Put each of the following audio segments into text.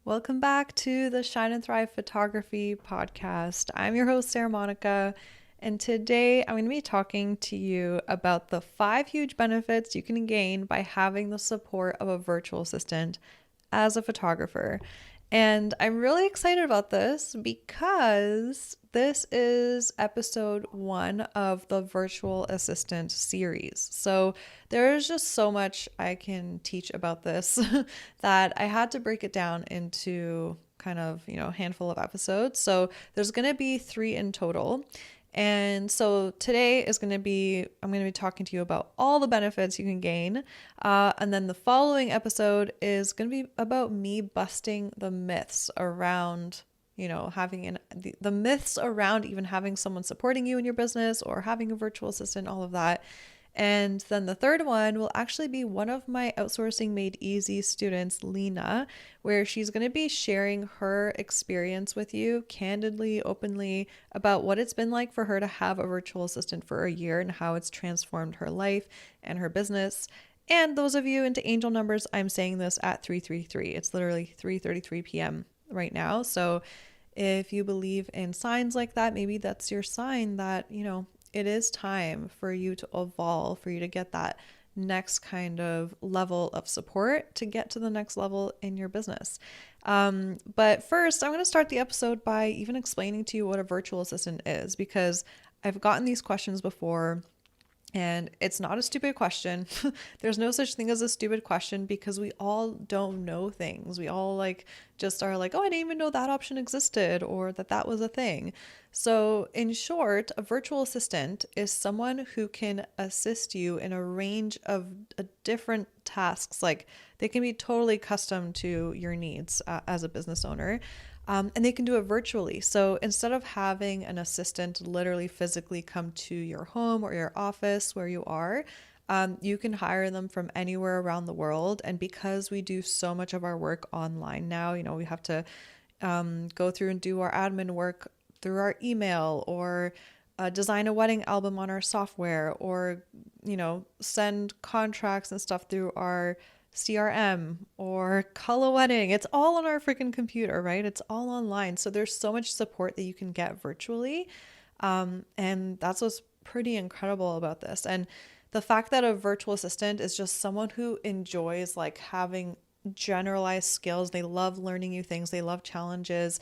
Welcome back to the Shine and Thrive Photography podcast. I'm your host, Sarah Monica, and today I'm going to be talking to you about the 5 huge benefits you can gain by having the support of a virtual assistant as a photographer. And I'm really excited about this because this is episode 1 of the virtual assistant series. So there's just so much I can teach about this that I had to break it down into kind of, a handful of episodes. So there's going to be 3 in total. And so today is going to be, I'm going to be talking to you about all the benefits you can gain. And then the following episode is going to be about me busting the myths around, having the myths around even having someone supporting you in your business or having a virtual assistant, all of that. And then the third one will actually be one of my Outsourcing Made Easy students, Lena, where she's going to be sharing her experience with you candidly, openly about what it's been like for her to have a virtual assistant for a year and how it's transformed her life and her business. And those of you into angel numbers, I'm saying this at 3:33. It's literally 3:33 p.m. right now. So if you believe in signs like that, maybe that's your sign that, it is time for you to evolve, for you to get that next kind of level of support to get to the next level in your business. But first, I'm going to start the episode by even explaining to you what a virtual assistant is, because I've gotten these questions before. And it's not a stupid question. There's no such thing as a stupid question because we all don't know things. We all just are like, oh, I didn't even know that option existed or that was a thing. So, in short, a virtual assistant is someone who can assist you in a range of different tasks. Like they can be totally custom to your needs as a business owner. And they can do it virtually. So instead of having an assistant literally physically come to your home or your office where you are, you can hire them from anywhere around the world. And because we do so much of our work online now, we have to go through and do our admin work through our email or design a wedding album on our software or, send contracts and stuff through our CRM or color wedding. It's all on our freaking computer, right? It's all online. So there's so much support that you can get virtually. And that's what's pretty incredible about this. And the fact that a virtual assistant is just someone who enjoys having generalized skills. They love learning new things. They love challenges.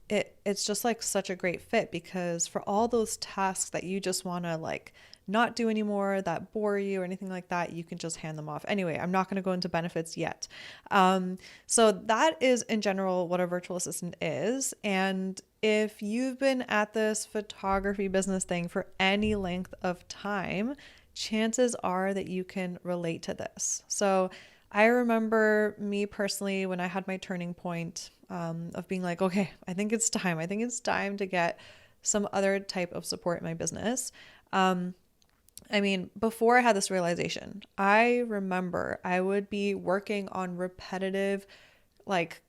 It's just such a great fit because for all those tasks that you just want to not do anymore that bore you or anything like that, you can just hand them off. Anyway, I'm not going to go into benefits yet. So that is in general what a virtual assistant is. And if you've been at this photography business thing for any length of time, chances are that you can relate to this. So I remember me personally when I had my turning point of being like, okay, I think it's time. I think it's time to get some other type of support in my business. Before I had this realization, I remember I would be working on repetitive,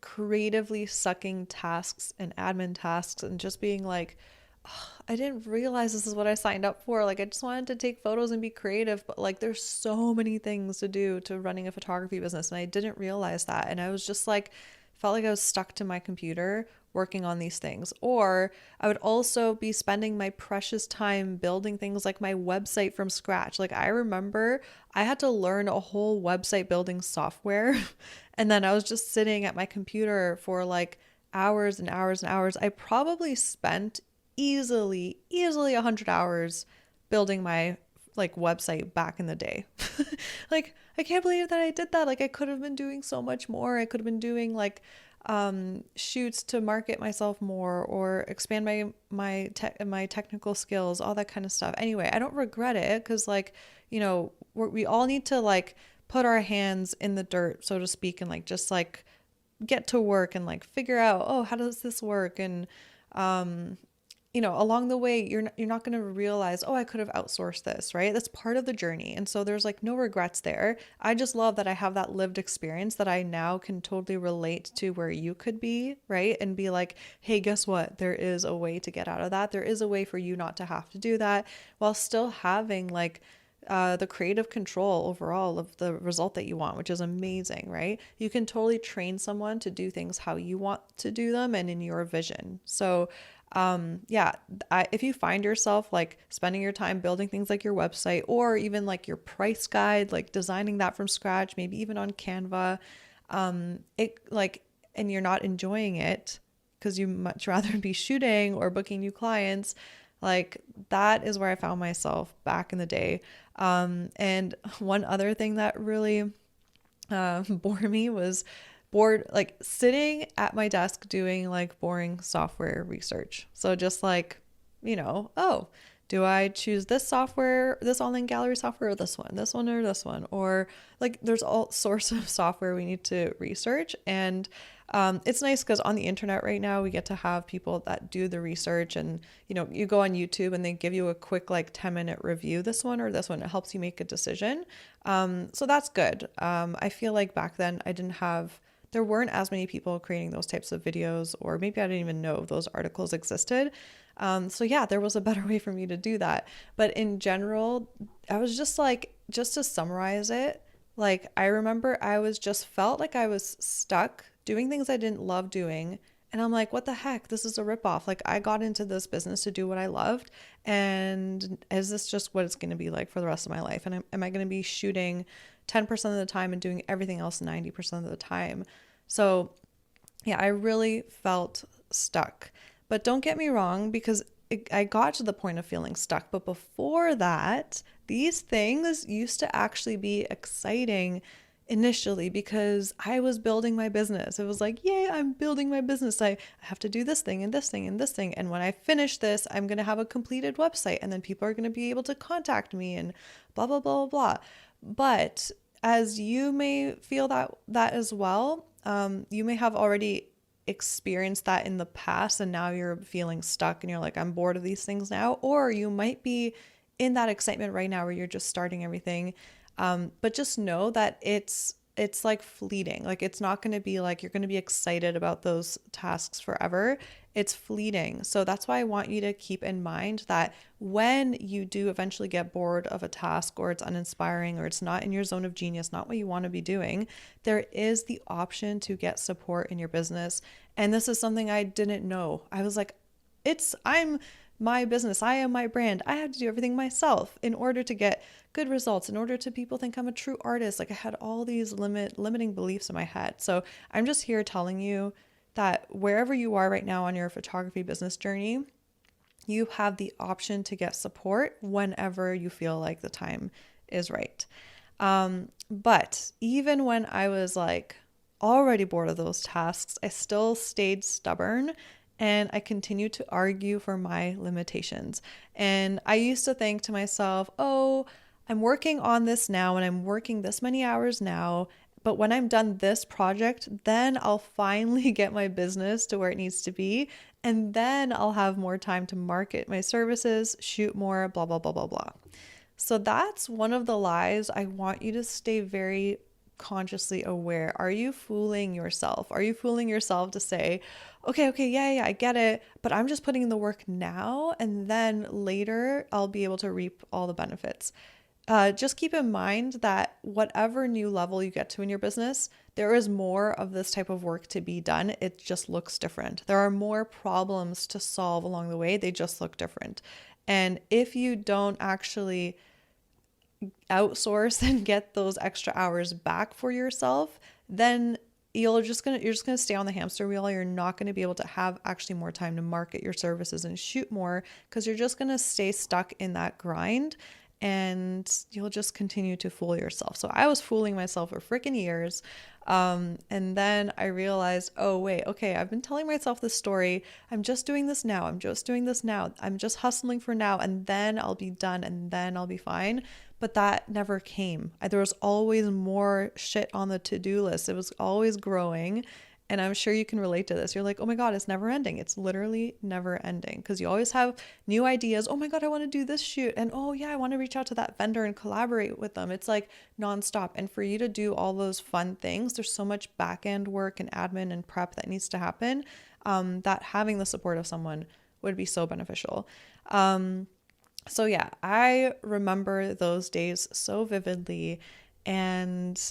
creatively sucking tasks and admin tasks and just being like, "Oh, I didn't realize this is what I signed up for. I just wanted to take photos and be creative, but there's so many things to do to running a photography business. And I didn't realize that. And I was just felt like I was stuck to my computer working on these things. Or I would also be spending my precious time building things like my website from scratch. I remember I had to learn a whole website building software. And then I was just sitting at my computer for hours and hours and hours. I probably spent easily 100 hours building my website back in the day. I can't believe that I did that. I could have been doing so much more. I could have been doing shoots to market myself more or expand my technical skills, all that kind of stuff. Anyway, I don't regret it because we all need to put our hands in the dirt, so to speak, and just get to work and figure out, oh, how does this work? And along the way, you're not going to realize, oh, I could have outsourced this, right? That's part of the journey. And so there's no regrets there. I just love that I have that lived experience that I now can totally relate to where you could be, right? And be like, hey, guess what? There is a way to get out of that. There is a way for you not to have to do that while still having the creative control overall of the result that you want, which is amazing, right? You can totally train someone to do things how you want to do them and in your vision. So, yeah, if you find yourself like spending your time building things like your website or even like your price guide, like designing that from scratch, maybe even on Canva, it like, and you're not enjoying it because you much rather be shooting or booking new clients, like that is where I found myself back in the day. And one other thing that really bored me was like sitting at my desk doing like boring software research. So just like, oh, do I choose this software, this online gallery software, or this one, or this one? Or like there's all sorts of software we need to research. And it's nice because on the internet right now, we get to have people that do the research and, you go on YouTube and they give you a quick like 10-minute review, this one or this one. It helps you make a decision. So that's good. I feel like back then there weren't as many people creating those types of videos, or maybe I didn't even know those articles existed. So yeah, there was a better way for me to do that. But in general, I was just like, just to summarize it, like I remember I was just felt like I was stuck doing things I didn't love doing. And I'm like, what the heck? This is a ripoff. Like I got into this business to do what I loved. And is this just what it's going to be like for the rest of my life? And am I going to be shooting 10% of the time and doing everything else 90% of the time? So yeah, I really felt stuck. But don't get me wrong, because I got to the point of feeling stuck. But before that, these things used to actually be exciting initially because I was building my business. It was like, yay, I'm building my business. I have to do this thing and this thing and this thing. And when I finish this, I'm going to have a completed website and then people are going to be able to contact me and blah, blah, blah, blah, blah. But as you may feel that as well, you may have already experienced that in the past and now you're feeling stuck and you're like, I'm bored of these things now. Or you might be in that excitement right now where you're just starting everything. But just know that it's like fleeting. Like it's not going to be like you're going to be excited about those tasks forever. It's fleeting. So that's why I want you to keep in mind that when you do eventually get bored of a task or it's uninspiring or it's not in your zone of genius, not what you want to be doing, there is the option to get support in your business. And this is something I didn't know. I was like, I'm my business. I am my brand. I have to do everything myself in order to get good results, in order to people think I'm a true artist. Like I had all these limiting beliefs in my head. So I'm just here telling you that wherever you are right now on your photography business journey, you have the option to get support whenever you feel like the time is right. But even when I was like already bored of those tasks, I still stayed stubborn and I continued to argue for my limitations. And I used to think to myself, oh, I'm working on this now and I'm working this many hours now. But when I'm done this project, then I'll finally get my business to where it needs to be. And then I'll have more time to market my services, shoot more, blah, blah, blah, blah, blah. So that's one of the lies I want you to stay very consciously aware. Are you fooling yourself? Are you fooling yourself to say, okay, yeah, I get it, but I'm just putting in the work now and then later I'll be able to reap all the benefits? Just keep in mind that whatever new level you get to in your business, there is more of this type of work to be done. It just looks different. There are more problems to solve along the way. They just look different. And if you don't actually outsource and get those extra hours back for yourself, then you're just gonna stay on the hamster wheel. You're not gonna be able to have actually more time to market your services and shoot more because you're just gonna stay stuck in that grind and you'll just continue to fool yourself. So I was fooling myself for freaking years. And then I realized, oh, wait, okay, I've been telling myself this story. I'm just doing this now. I'm just doing this now. I'm just hustling for now. And then I'll be done and then I'll be fine. But that never came. There was always more shit on the to-do list. It was always growing. And I'm sure you can relate to this. You're like, oh my God, it's never ending. It's literally never ending because you always have new ideas. Oh my God, I want to do this shoot. And oh yeah, I want to reach out to that vendor and collaborate with them. It's like nonstop. And for you to do all those fun things, there's so much back end work and admin and prep that needs to happen, that having the support of someone would be so beneficial. So yeah, I remember those days so vividly. And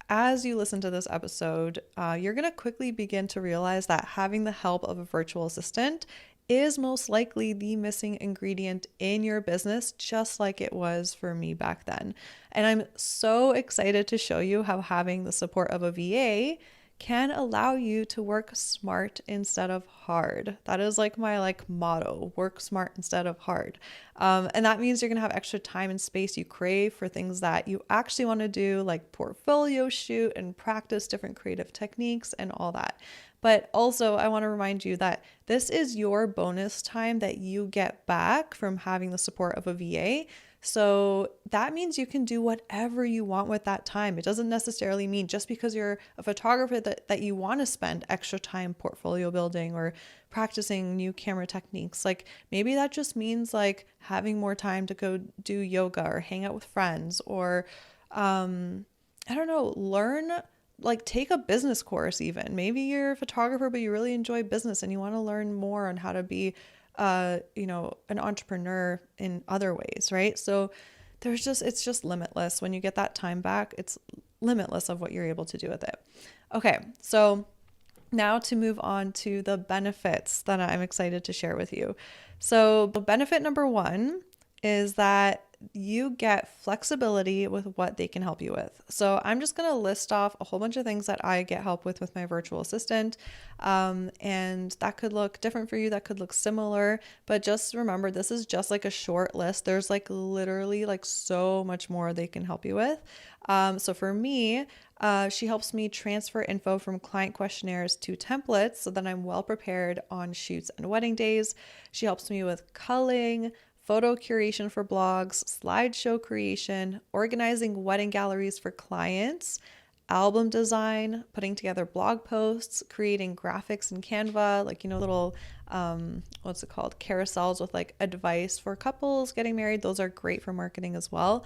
as you listen to this episode, you're going to quickly begin to realize that having the help of a virtual assistant is most likely the missing ingredient in your business, just like it was for me back then. And I'm so excited to show you how having the support of a VA can allow you to work smart instead of hard. That is like my motto: work smart instead of hard. And that means you're gonna have extra time and space you crave for things that you actually want to do, like portfolio shoot and practice different creative techniques and all that. But also, I want to remind you that this is your bonus time that you get back from having the support of a VA. So that means you can do whatever you want with that time. It doesn't necessarily mean just because you're a photographer that you want to spend extra time portfolio building or practicing new camera techniques. Like maybe that just means like having more time to go do yoga or hang out with friends or I don't know, learn, like take a business course even. Maybe you're a photographer, but you really enjoy business and you want to learn more on how to be, an entrepreneur in other ways, right? So it's just limitless. When you get that time back, it's limitless of what you're able to do with it. Okay, so now to move on to the benefits that I'm excited to share with you. So the benefit number one is that you get flexibility with what they can help you with. So I'm just going to list off a whole bunch of things that I get help with my virtual assistant. And that could look different for you. That could look similar, but just remember, this is just like a short list. There's like literally like so much more they can help you with. So for me, she helps me transfer info from client questionnaires to templates so that I'm well prepared on shoots and wedding days. She helps me with culling, photo curation for blogs, slideshow creation, organizing wedding galleries for clients, album design, putting together blog posts, creating graphics in Canva, like, little, what's it called? Carousels with like advice for couples getting married. Those are great for marketing as well.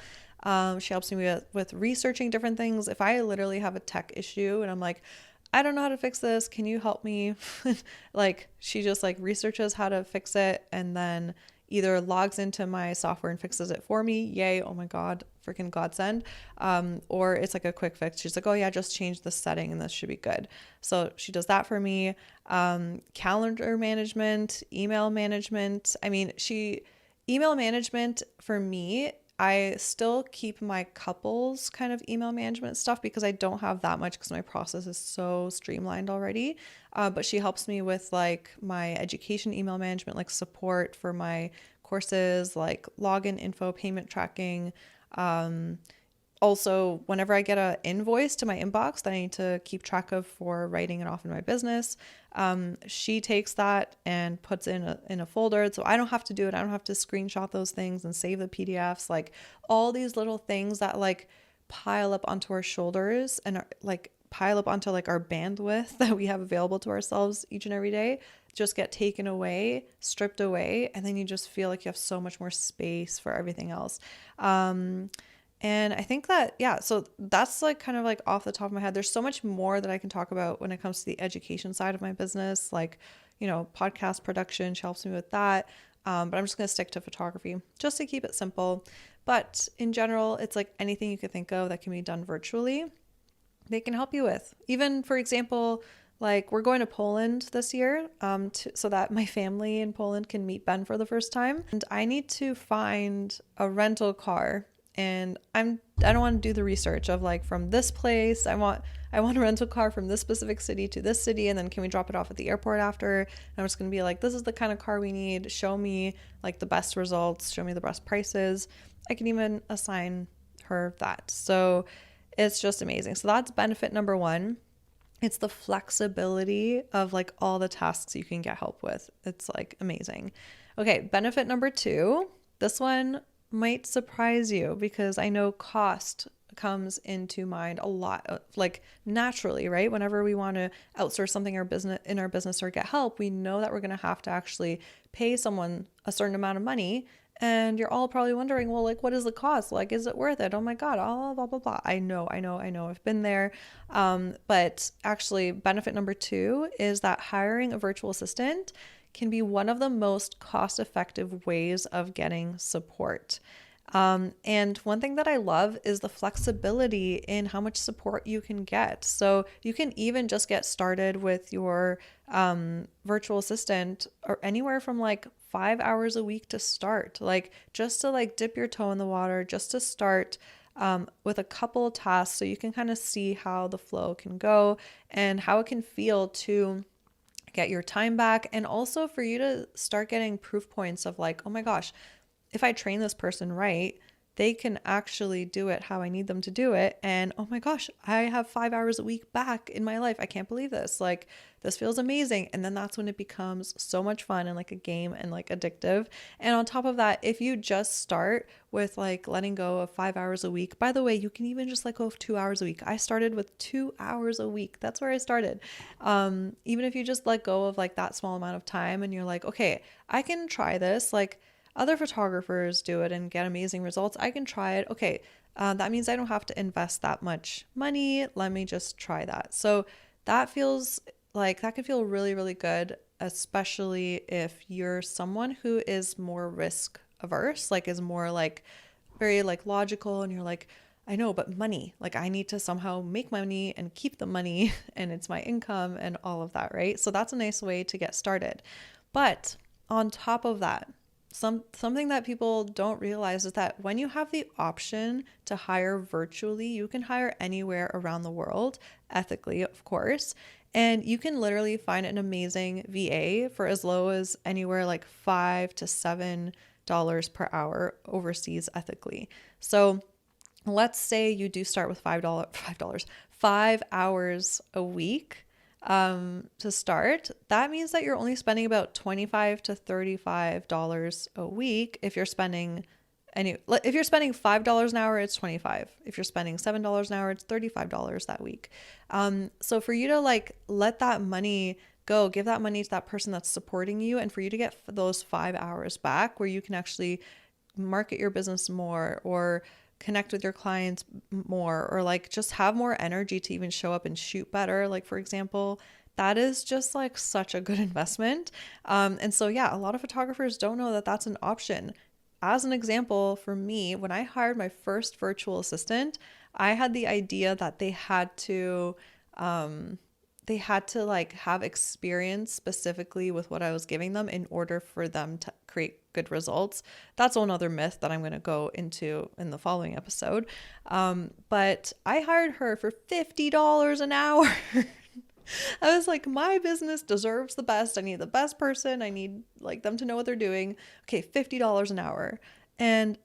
She helps me with researching different things. If I literally have a tech issue and I'm like, I don't know how to fix this, can you help me? Like she just like researches how to fix it and then either logs into my software and fixes it for me. Yay. Oh my God, freaking godsend. Or it's like a quick fix. She's like, oh yeah, just change the setting and this should be good. So she does that for me. Calendar management, email management. Email management for me, I still keep my couples kind of email management stuff because I don't have that much because my process is so streamlined already. But she helps me with like my education email management, like support for my courses, like login info, payment tracking. Also, whenever I get an invoice to my inbox that I need to keep track of for writing it off in my business, she takes that and puts it in a folder. So I don't have to do it. I don't have to screenshot those things and save the PDFs. Like all these little things that like pile up onto our shoulders and like pile up onto like our bandwidth that we have available to ourselves each and every day just get taken away, stripped away, and then you just feel like you have so much more space for everything else. And I think that, yeah, so that's like kind of like off the top of my head. There's so much more that I can talk about when it comes to the education side of my business, like, podcast production. She helps me with that. But I'm just going to stick to photography just to keep it simple. But in general, it's like anything you could think of that can be done virtually, they can help you with. Even, for example, like we're going to Poland this year so that my family in Poland can meet Ben for the first time. And I need to find a rental car. And I don't want to do the research of like from this place. I want a rental car from this specific city to this city, and then can we drop it off at the airport after? And I'm just going to be like, this is the kind of car we need. Show me like the best results. Show me the best prices. I can even assign her that. So it's just amazing. So that's benefit number one. It's the flexibility of like all the tasks you can get help with. It's like amazing. Okay, benefit number two. This one might surprise you because I know cost comes into mind a lot, like naturally, right? Whenever we want to outsource something in our business or get help, we know that we're going to have to actually pay someone a certain amount of money. And you're all probably wondering, well, like, what is the cost? Like, is it worth it? Oh my God, oh, blah, blah, blah. I know. I've been there. But actually, benefit number two is that hiring a virtual assistant can be one of the most cost-effective ways of getting support. And one thing that I love is the flexibility in how much support you can get. So you can even just get started with your virtual assistant or anywhere from like 5 hours a week to start, like just to like dip your toe in the water, just to start with a couple of tasks so you can kind of see how the flow can go and how it can feel to get your time back, and also for you to start getting proof points of like, oh my gosh, if I train this person right, they can actually do it how I need them to do it. And oh my gosh, I have 5 hours a week back in my life. I can't believe this. Like, this feels amazing. And then that's when it becomes so much fun and like a game and like addictive. And on top of that, if you just start with like letting go of 5 hours a week, by the way, you can even just let go of 2 hours a week. I started with 2 hours a week. That's where I started. Even if you just let go of like that small amount of time and you're like, okay, I can try this. Like, other photographers do it and get amazing results. I can try it. Okay, that means I don't have to invest that much money. Let me just try that. So that feels like that could feel really, really good, especially if you're someone who is more risk averse, like is more like very like logical, and you're like, I know, but money, like I need to somehow make money and keep the money and it's my income and all of that, right? So that's a nice way to get started. But on top of that, something that people don't realize is that when you have the option to hire virtually, you can hire anywhere around the world, ethically, of course. And you can literally find an amazing VA for as low as anywhere like $5 to $7 per hour overseas ethically. So let's say you do start with $5, 5 hours a week to start. That means that you're only spending about $25 to $35 a week. If you're spending $5 an hour, it's 25. If you're spending $7 an hour, it's $35 that week. So for you to like let that money go, give that money to that person that's supporting you, and for you to get those 5 hours back where you can actually market your business more or connect with your clients more, or like just have more energy to even show up and shoot better, like for example, that is just like such a good investment. And so yeah, a lot of photographers don't know that that's an option. As an example, for me, when I hired my first virtual assistant, I had the idea that they had to like have experience specifically with what I was giving them in order for them to create good results. That's another myth that I'm going to go into in the following episode. But I hired her for $50 an hour. I was like, my business deserves the best. I need the best person. I need like them to know what they're doing. Okay, $50 an hour. And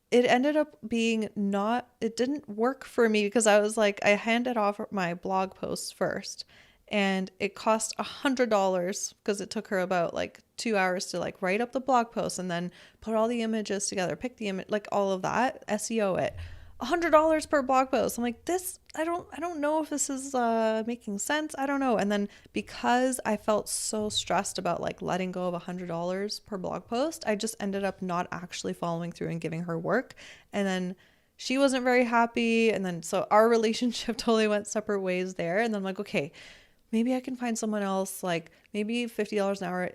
it ended up being it didn't work for me because I was like, I handed off my blog posts first and it cost $100 because it took her about like 2 hours to like write up the blog post and then put all the images together, pick the image, like all of that, SEO it. $100 per blog post. I'm like, I don't know if this is making sense. I don't know. And then because I felt so stressed about like letting go of $100 per blog post, I just ended up not actually following through and giving her work. And then she wasn't very happy. And then so our relationship totally went separate ways there. And then I'm like, okay, maybe I can find someone else, like maybe $50 an hour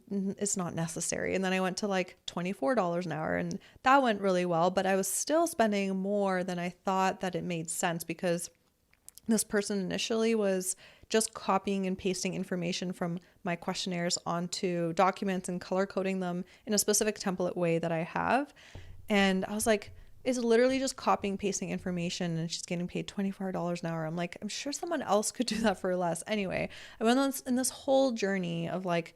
it's not necessary. And then I went to like $24 an hour and that went really well, but I was still spending more than I thought that it made sense because this person initially was just copying and pasting information from my questionnaires onto documents and color coding them in a specific template way that I have. And I was like, it's literally just copying, pasting information, and she's getting paid $24 an hour. I'm like, I'm sure someone else could do that for less. Anyway, I went on in this whole journey of like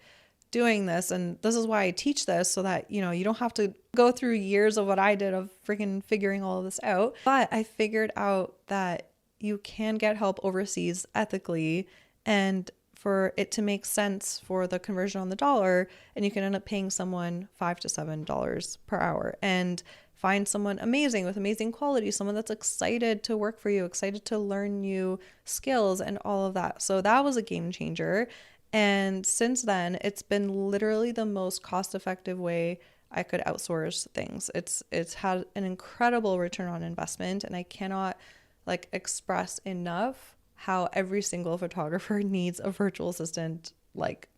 doing this, and this is why I teach this, so that you don't have to go through years of what I did of freaking figuring all of this out. But I figured out that you can get help overseas ethically, and for it to make sense for the conversion on the dollar, and you can end up paying someone $5 to $7 per hour and find someone amazing with amazing quality, someone that's excited to work for you, excited to learn new skills and all of that. So that was a game changer. And since then, it's been literally the most cost-effective way I could outsource things. It's had an incredible return on investment, and I cannot like express enough how every single photographer needs a virtual assistant, like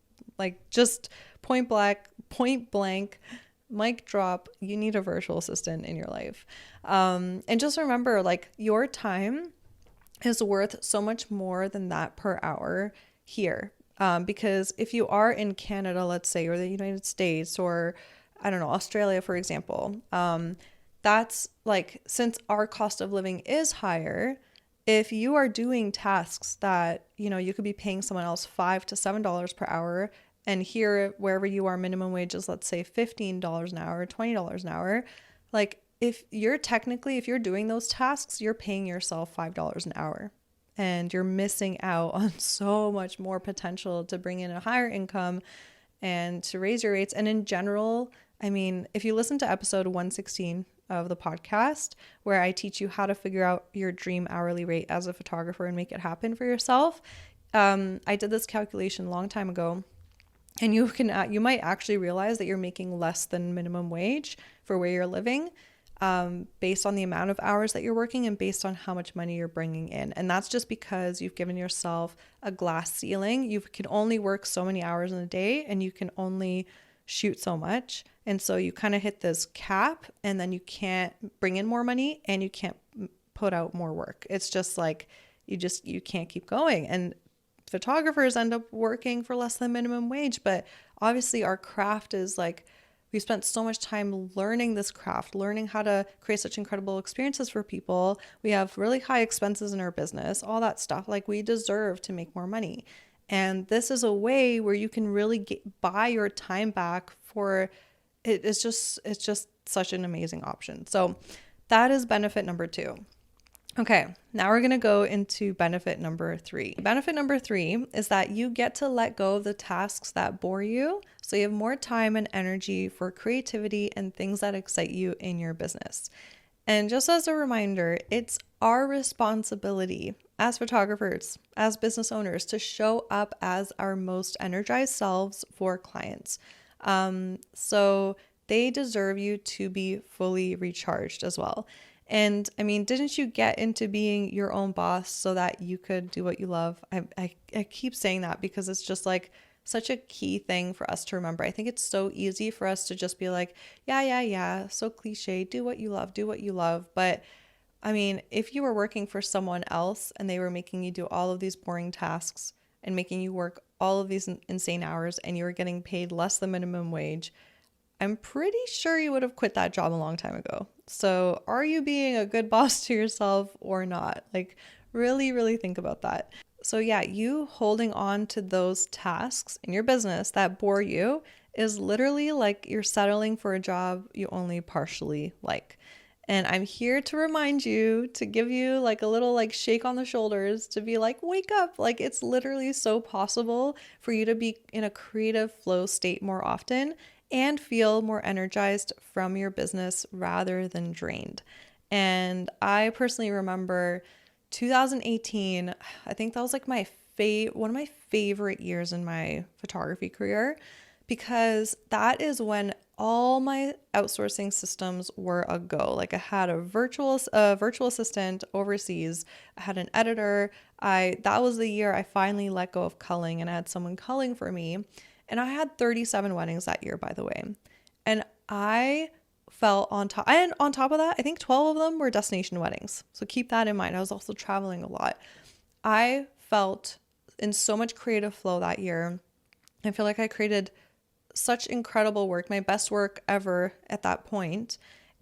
just point blank, mic drop, you need a virtual assistant in your life. And just remember, like, your time is worth so much more than that per hour here. Because if you are in Canada, let's say, or the United States, or I don't know, Australia, for example, that's like, since our cost of living is higher, if you are doing tasks that, you know, you could be paying someone else $5 to $7 per hour, and here, wherever you are, minimum wage is, let's say, $15 an hour, $20 an hour, like, if you're doing those tasks, you're paying yourself $5 an hour, and you're missing out on so much more potential to bring in a higher income and to raise your rates. And in general, I mean, if you listen to episode 116 of the podcast, where I teach you how to figure out your dream hourly rate as a photographer and make it happen for yourself, I did this calculation a long time ago. And you might actually realize that you're making less than minimum wage for where you're living, based on the amount of hours that you're working and based on how much money you're bringing in. And that's just because you've given yourself a glass ceiling. You can only work so many hours in a day, and you can only shoot so much. And so you kind of hit this cap, and then you can't bring in more money and you can't put out more work. It's just like you can't keep going. And photographers end up working for less than minimum wage. But obviously our craft is like, we spent so much time learning this craft, learning how to create such incredible experiences for people. We have really high expenses in our business, all that stuff. Like, we deserve to make more money. And this is a way where you can really buy your time back for it. It's just such an amazing option. So that is benefit number 2. Okay, now we're going to go into benefit number 3. Benefit number 3 is that you get to let go of the tasks that bore you, so you have more time and energy for creativity and things that excite you in your business. And just as a reminder, it's our responsibility as photographers, as business owners, to show up as our most energized selves for clients. So they deserve you to be fully recharged as well. And I mean, didn't you get into being your own boss so that you could do what you love? I keep saying that because it's just like such a key thing for us to remember. I think it's so easy for us to just be like, yeah, so cliche, do what you love. But I mean, if you were working for someone else and they were making you do all of these boring tasks and making you work all of these insane hours and you were getting paid less than minimum wage, I'm pretty sure you would have quit that job a long time ago. So are you being a good boss to yourself or not? Like, really, really think about that. So yeah, you holding on to those tasks in your business that bore you is literally like you're settling for a job you only partially like. And I'm here to remind you, to give you like a little like shake on the shoulders, to be like, wake up. Like, it's literally so possible for you to be in a creative flow state more often and feel more energized from your business rather than drained. And I personally remember 2018, I think that was like one of my favorite years in my photography career, because that is when all my outsourcing systems were a go. Like, I had a virtual assistant overseas. I had an editor. That was the year I finally let go of culling and I had someone culling for me. And I had 37 weddings that year, by the way. And I felt on top. And on top of that, I think 12 of them were destination weddings. So keep that in mind. I was also traveling a lot. I felt in so much creative flow that year. I feel like I created such incredible work, my best work ever at that point.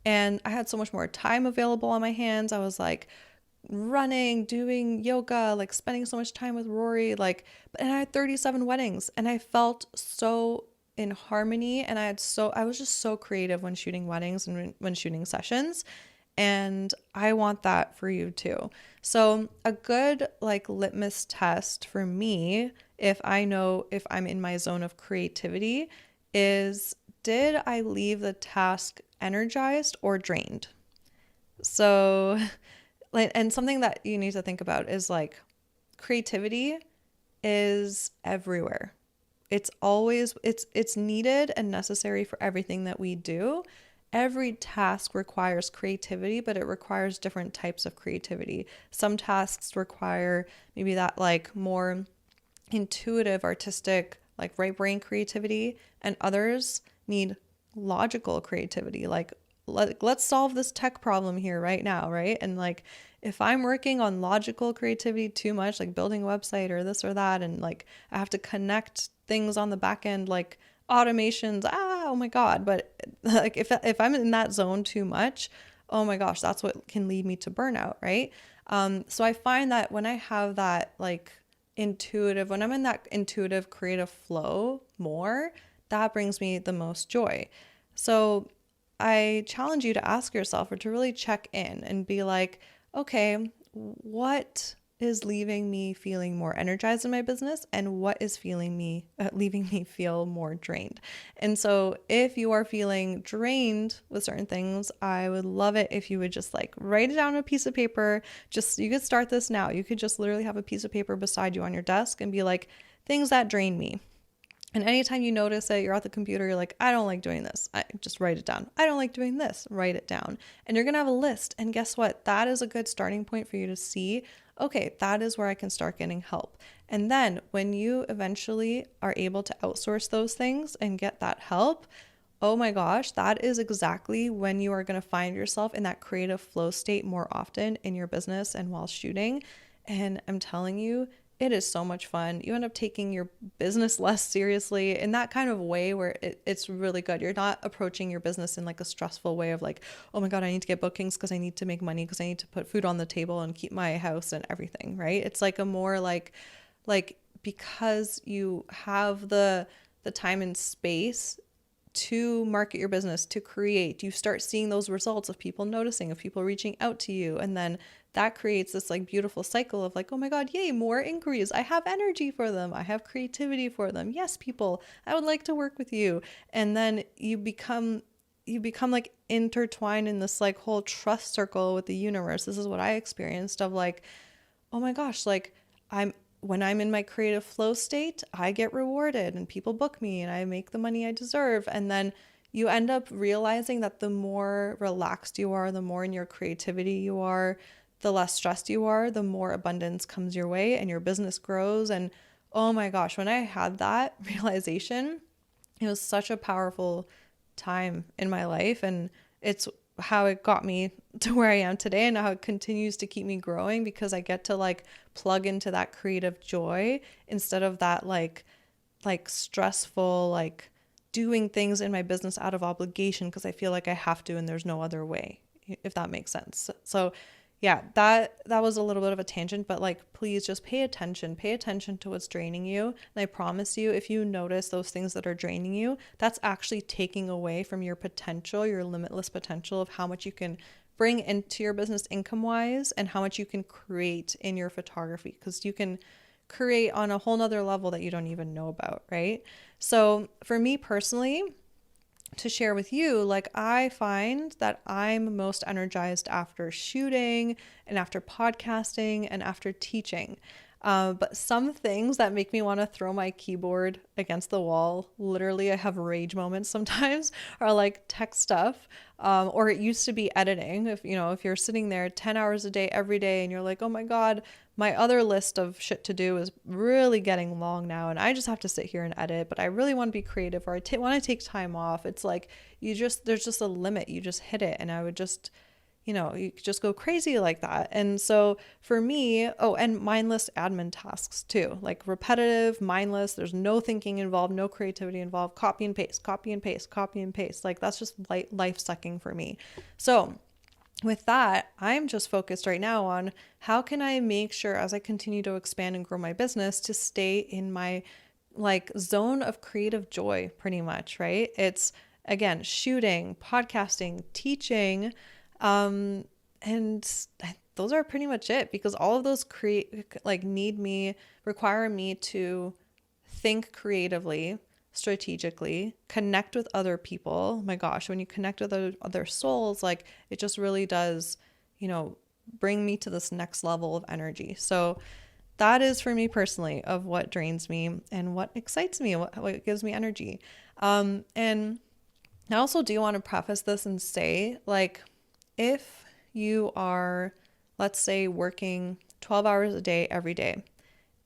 And I had so much more time available on my hands. I was like running, doing yoga, like spending so much time with Rory, and I had 37 weddings and I felt so in harmony, and I was just so creative when shooting weddings and when shooting sessions. And I want that for you too. So a good like litmus test for me, if I know if I'm in my zone of creativity, is, did I leave the task energized or drained? So, and something that you need to think about is like, creativity is everywhere. it's always, it's needed and necessary for everything that we do. Every task requires creativity, but it requires different types of creativity. Some tasks require maybe that like more intuitive, artistic, like right brain creativity, and others need logical creativity. Like, let's solve this tech problem here right now, right? And like, if I'm working on logical creativity too much, like building a website or this or that, and like I have to connect things on the back end, like automations, oh my God. But like if I'm in that zone too much, oh my gosh, that's what can lead me to burnout, right? So I find that when I have that like when I'm in that intuitive creative flow more, that brings me the most joy. So I challenge you to ask yourself or to really check in and be like, okay, what is leaving me feeling more energized in my business, and what is leaving me feel more drained? And so if you are feeling drained with certain things, I would love it if you would just like write it down on a piece of paper. You could start this now. You could just literally have a piece of paper beside you on your desk and be like, things that drain me. And anytime you notice it, you're at the computer, you're like, I don't like doing this. I just write it down. I don't like doing this. Write it down. And you're going to have a list. And guess what? That is a good starting point for you to see, okay, that is where I can start getting help. And then when you eventually are able to outsource those things and get that help, oh my gosh, that is exactly when you are going to find yourself in that creative flow state more often in your business and while shooting. And I'm telling you, it is so much fun. You end up taking your business less seriously in that kind of way where it's really good. You're not approaching your business in like a stressful way of like, oh my God, I need to get bookings because I need to make money because I need to put food on the table and keep my house and everything, right? It's like a more like because you have the time and space to market your business, to create, you start seeing those results of people noticing, of people reaching out to you. And then that creates this like beautiful cycle of like, oh my God, yay, more inquiries. I have energy for them. I have creativity for them. Yes, people, I would like to work with you. And then you become like intertwined in this like whole trust circle with the universe. This is what I experienced of like, oh my gosh, like when I'm in my creative flow state, I get rewarded and people book me and I make the money I deserve. And then you end up realizing that the more relaxed you are, the more in your creativity you are, the less stressed you are, the more abundance comes your way and your business grows. And oh my gosh, when I had that realization, it was such a powerful time in my life. And it's how it got me to where I am today and how it continues to keep me growing, because I get to like plug into that creative joy instead of that like stressful, like doing things in my business out of obligation because I feel like I have to and there's no other way, if that makes sense. So yeah, that was a little bit of a tangent, but like, please just pay attention to what's draining you. And I promise you, if you notice those things that are draining you, that's actually taking away from your potential, your limitless potential of how much you can bring into your business income wise and how much you can create in your photography, because you can create on a whole nother level that you don't even know about, right? So for me personally, to share with you, like I find that I'm most energized after shooting and after podcasting and after teaching. But some things that make me want to throw my keyboard against the wall, literally I have rage moments sometimes, are like tech stuff. Or it used to be editing. If you're sitting there 10 hours a day every day and you're like, oh my God, my other list of shit to do is really getting long now and I just have to sit here and edit, but I really want to be creative, or I want to take time off. It's like there's just a limit. You just hit it, and I would just you just go crazy like that. And so for me, and mindless admin tasks too, like repetitive, mindless, there's no thinking involved, no creativity involved, copy and paste, copy and paste, copy and paste. Like that's just life sucking for me. So with that, I'm just focused right now on how can I make sure as I continue to expand and grow my business to stay in my like zone of creative joy pretty much, right? It's again, shooting, podcasting, teaching, and those are pretty much it, because all of those require me to think creatively, strategically, connect with other people. Oh my gosh, when you connect with other souls, like it just really does, bring me to this next level of energy. So that is for me personally of what drains me and what excites me, what gives me energy. And I also do want to preface this and say, like, if you are, let's say, working 12 hours a day every day,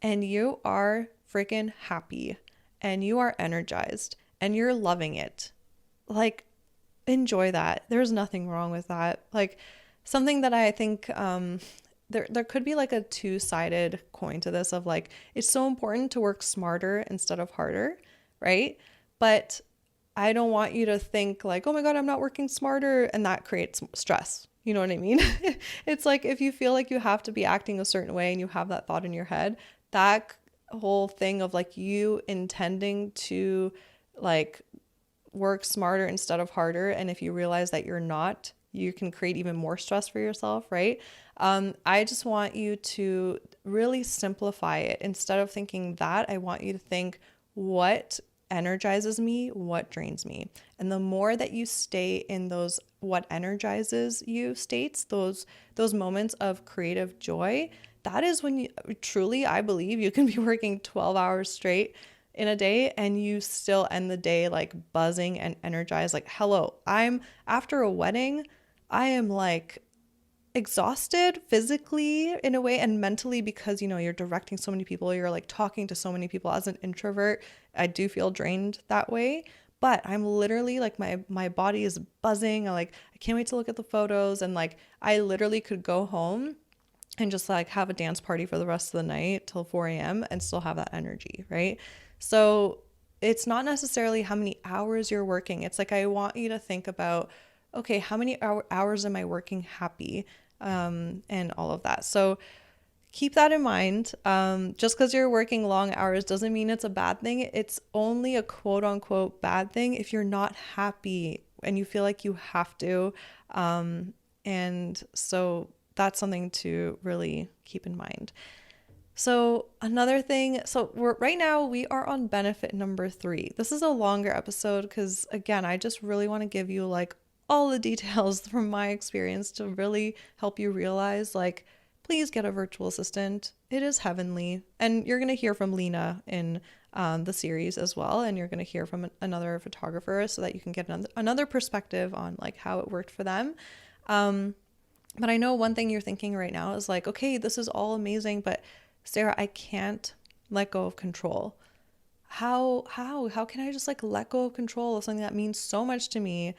and you are freaking happy and you are energized and you're loving it, like, enjoy that. There's nothing wrong with that. Like, something that I think there could be like a two-sided coin to this of like, it's so important to work smarter instead of harder, right? But I don't want you to think like, oh my God, I'm not working smarter, and that creates stress. You know what I mean? It's like if you feel like you have to be acting a certain way and you have that thought in your head, that whole thing of like you intending to like work smarter instead of harder, and if you realize that you're not, you can create even more stress for yourself, right? I just want you to really simplify it. Instead of thinking that, I want you to think, what energizes me, what drains me. And the more that you stay in those what energizes you states, those moments of creative joy, that is when you truly, I believe, you can be working 12 hours straight in a day and you still end the day like buzzing and energized. Like, hello, I'm after a wedding, I am like exhausted physically in a way and mentally, because you know you're directing so many people, you're like talking to so many people. As an introvert, I do feel drained that way, but I'm literally like my body is buzzing. I can't wait to look at the photos, and like I literally could go home and just like have a dance party for the rest of the night till 4 a.m. and still have that energy, right? So it's not necessarily how many hours you're working. It's like, I want you to think about, okay, how many hours am I working happy? And all of that. So keep that in mind. Just because you're working long hours doesn't mean it's a bad thing. It's only a quote unquote bad thing if you're not happy and you feel like you have to. And so that's something to really keep in mind. So another thing, so right now we are on benefit number 3. This is a longer episode because again, I just really want to give you like all the details from my experience to really help you realize, like, please get a virtual assistant. It is heavenly. And you're going to hear from Lena in the series as well. And you're going to hear from another photographer so that you can get another perspective on like how it worked for them. But I know one thing you're thinking right now is like, okay, this is all amazing, but Sarah, I can't let go of control. How can I just like let go of control of something that means so much to me?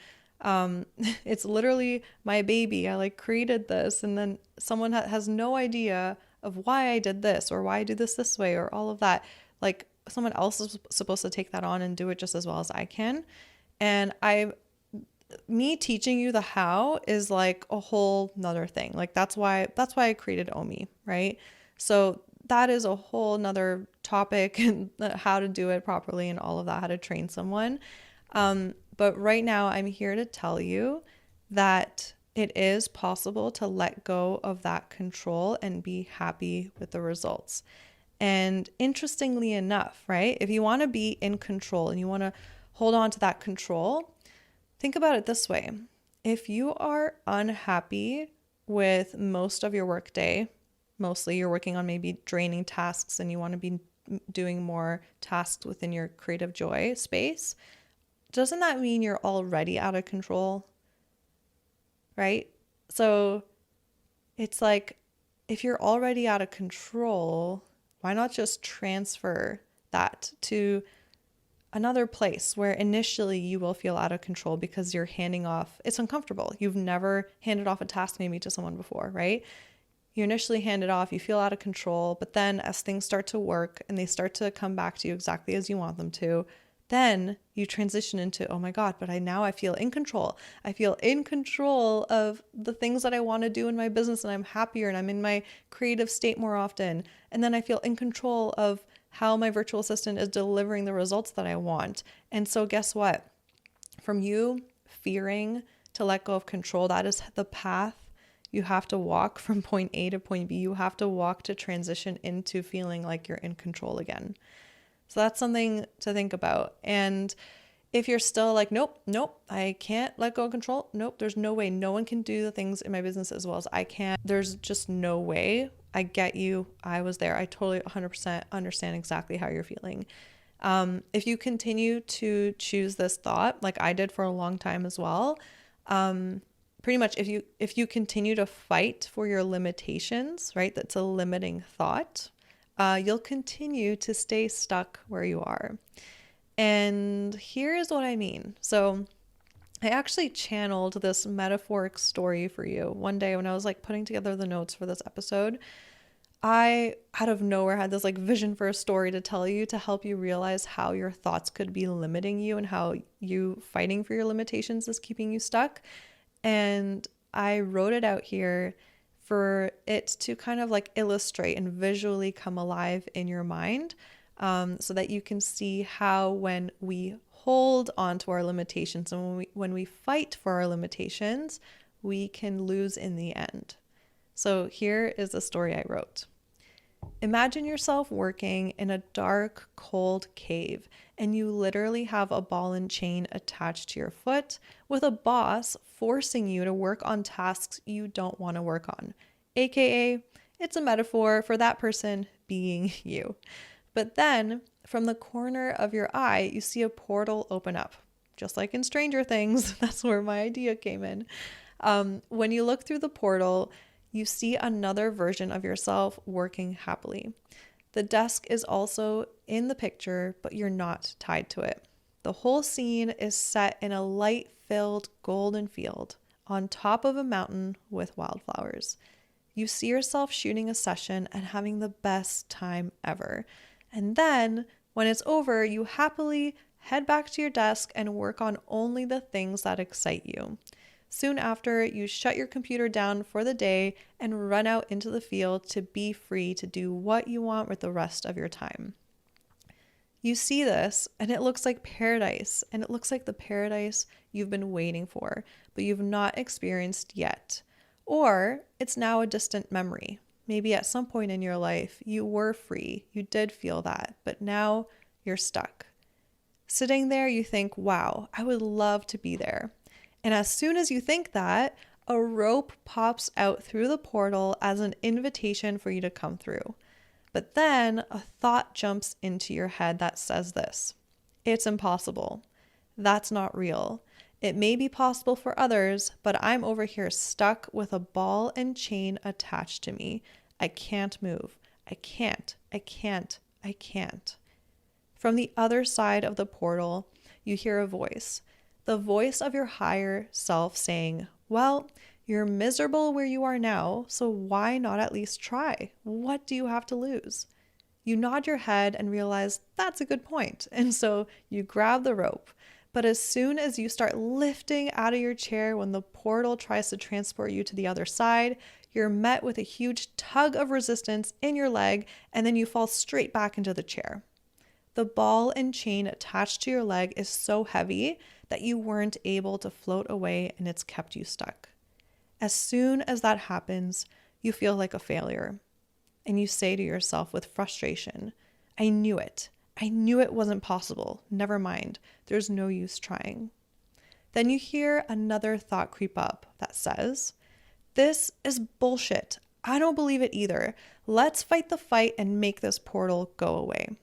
It's literally my baby. I like created this, and then someone has no idea of why I did this or why I do this way or all of that. Like, someone else is supposed to take that on and do it just as well as I can. And me teaching you the how is like a whole nother thing. Like, that's why I created Omi, right? So that is a whole nother topic, and how to do it properly and all of that, how to train someone. But right now I'm here to tell you that it is possible to let go of that control and be happy with the results. And interestingly enough, right, if you want to be in control and you want to hold on to that control, think about it this way. If you are unhappy with most of your workday, mostly you're working on maybe draining tasks and you want to be doing more tasks within your creative joy space, doesn't that mean you're already out of control? Right? So it's like, if you're already out of control, why not just transfer that to another place where initially you will feel out of control because you're handing off, it's uncomfortable. You've never handed off a task maybe to someone before, right? You initially hand it off, you feel out of control, but then as things start to work and they start to come back to you exactly as you want them to, then you transition into, oh my God, but I feel in control. I feel in control of the things that I want to do in my business, and I'm happier and I'm in my creative state more often. And then I feel in control of how my virtual assistant is delivering the results that I want. And so guess what? From you fearing to let go of control, that is the path you have to walk from point A to point B. You have to walk to transition into feeling like you're in control again. So that's something to think about. And if you're still like, nope, I can't let go of control. Nope, there's no way. No one can do the things in my business as well as I can. There's just no way. I get you. I was there. I totally 100% understand exactly how you're feeling. If you continue to choose this thought, like I did for a long time as well, pretty much if you continue to fight for your limitations, right? That's a limiting thought. You'll continue to stay stuck where you are. And here's what I mean. So I actually channeled this metaphoric story for you one day when I was like putting together the notes for this episode. I, out of nowhere, had this like vision for a story to tell you to help you realize how your thoughts could be limiting you and how you fighting for your limitations is keeping you stuck. And I wrote it out here for it to kind of like illustrate and visually come alive in your mind, so that you can see how when we hold on to our limitations and when we fight for our limitations, we can lose in the end. So here is the story I wrote. Imagine yourself working in a dark, cold cave, and you literally have a ball and chain attached to your foot with a boss forcing you to work on tasks you don't want to work on. AKA, it's a metaphor for that person being you. But then, from the corner of your eye, you see a portal open up. Just like in Stranger Things, that's where my idea came in. When you look through the portal, you see another version of yourself working happily. The desk is also in the picture, but you're not tied to it. The whole scene is set in a light-filled golden field on top of a mountain with wildflowers. You see yourself shooting a session and having the best time ever. And then, when it's over, you happily head back to your desk and work on only the things that excite you. Soon after, you shut your computer down for the day and run out into the field to be free to do what you want with the rest of your time. You see this, and it looks like paradise, and it looks like the paradise you've been waiting for, but you've not experienced yet. Or it's now a distant memory. Maybe at some point in your life, you were free, you did feel that, but now you're stuck. Sitting there, you think, wow, I would love to be there. And as soon as you think that, a rope pops out through the portal as an invitation for you to come through. But then a thought jumps into your head that says this: it's impossible. That's not real. It may be possible for others, but I'm over here stuck with a ball and chain attached to me. I can't move. I can't. From the other side of the portal, you hear a voice. The voice of your higher self saying, well, you're miserable where you are now, so why not at least try? What do you have to lose? You nod your head and realize that's a good point, and so you grab the rope. But as soon as you start lifting out of your chair when the portal tries to transport you to the other side, you're met with a huge tug of resistance in your leg, and then you fall straight back into the chair. The ball and chain attached to your leg is so heavy that you weren't able to float away, and it's kept you stuck. As soon as that happens, you feel like a failure. And you say to yourself with frustration, I knew it. I knew it wasn't possible. Never mind. There's no use trying. Then you hear another thought creep up that says, this is bullshit. I don't believe it either. Let's fight the fight and make this portal go away.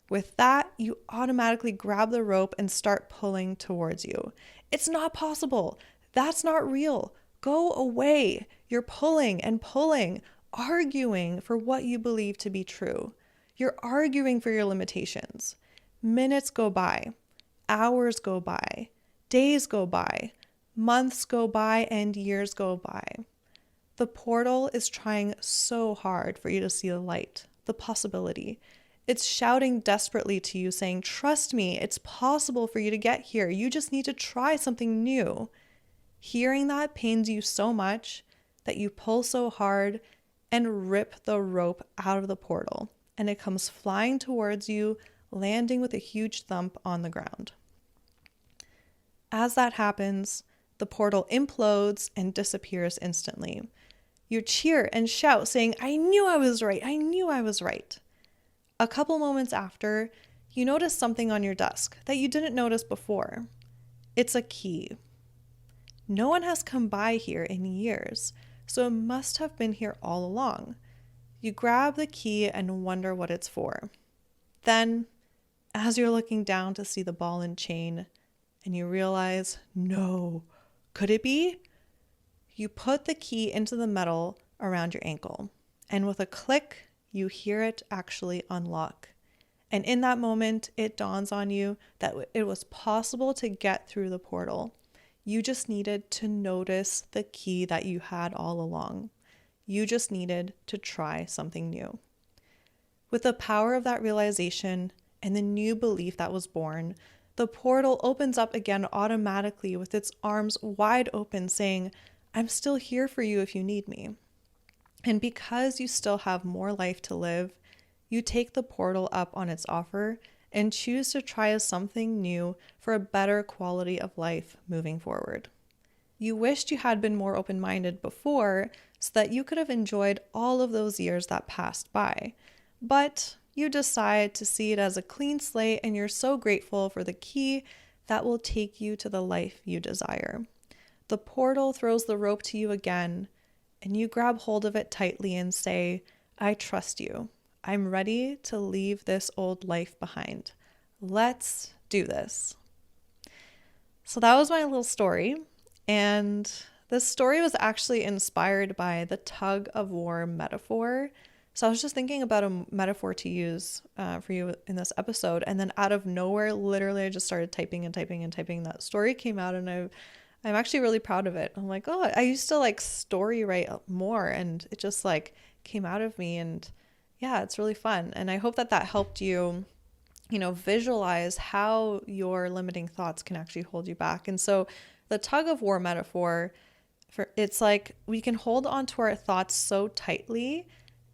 With that, you automatically grab the rope and start pulling towards you. It's not possible. That's not real. Go away. You're pulling and pulling, arguing for what you believe to be true. You're arguing for your limitations. Minutes go by, hours go by, days go by, months go by, and years go by. The portal is trying so hard for you to see the light, the possibility. It's shouting desperately to you, saying, trust me, it's possible for you to get here. You just need to try something new. Hearing that pains you so much that you pull so hard and rip the rope out of the portal, and it comes flying towards you, landing with a huge thump on the ground. As that happens, the portal implodes and disappears instantly. You cheer and shout, saying, I knew I was right. I knew I was right. A couple moments after, you notice something on your desk that you didn't notice before. It's a key. No one has come by here in years, so it must have been here all along. You grab the key and wonder what it's for. Then, as you're looking down to see the ball and chain, and you realize, no, could it be? You put the key into the metal around your ankle, and with a click, you hear it actually unlock. And in that moment, it dawns on you that it was possible to get through the portal. You just needed to notice the key that you had all along. You just needed to try something new. With the power of that realization and the new belief that was born, the portal opens up again automatically with its arms wide open, saying, I'm still here for you if you need me. And because you still have more life to live, you take the portal up on its offer and choose to try something new for a better quality of life moving forward. You wished you had been more open-minded before so that you could have enjoyed all of those years that passed by, but you decide to see it as a clean slate, and you're so grateful for the key that will take you to the life you desire. The portal throws the rope to you again, and you grab hold of it tightly and say, I trust you. I'm ready to leave this old life behind. Let's do this. So that was my little story. And this story was actually inspired by the tug of war metaphor. So I was just thinking about a metaphor to use for you in this episode. And then out of nowhere, literally I just started typing and typing and typing. That story came out, and I'm actually really proud of it. I'm like, oh, I used to like story write more, and it just like came out of me. And yeah, it's really fun. And I hope that that helped you, visualize how your limiting thoughts can actually hold you back. And so the tug of war metaphor, it's like we can hold on to our thoughts so tightly,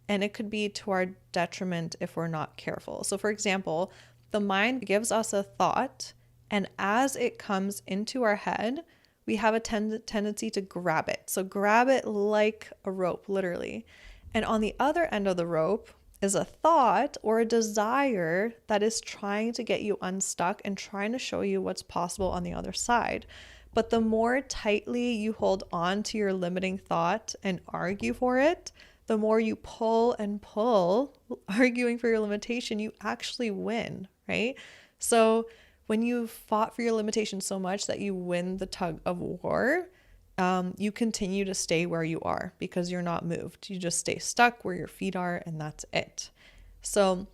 and it could be to our detriment if we're not careful. So for example, the mind gives us a thought, and as it comes into our head, we have a tendency to grab it. So grab it like a rope, literally. And on the other end of the rope is a thought or a desire that is trying to get you unstuck and trying to show you what's possible on the other side. But the more tightly you hold on to your limiting thought and argue for it, the more you pull and pull, arguing for your limitation, you actually win, right? So when you fought for your limitation so much that you win the tug of war, you continue to stay where you are because you're not moved. You just stay stuck where your feet are, and that's it. So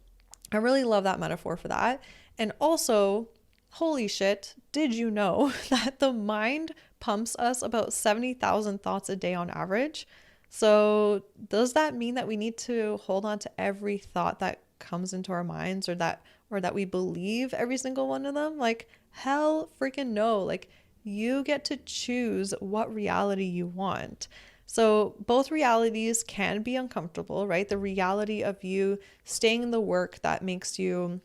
I really love that metaphor for that. And also, holy shit, did you know that the mind pumps us about 70,000 thoughts a day on average? So does that mean that we need to hold on to every thought that comes into our minds, or that we believe every single one of them? Like, hell freaking no. Like, you get to choose what reality you want. So both realities can be uncomfortable, right? The reality of you staying in the work that makes you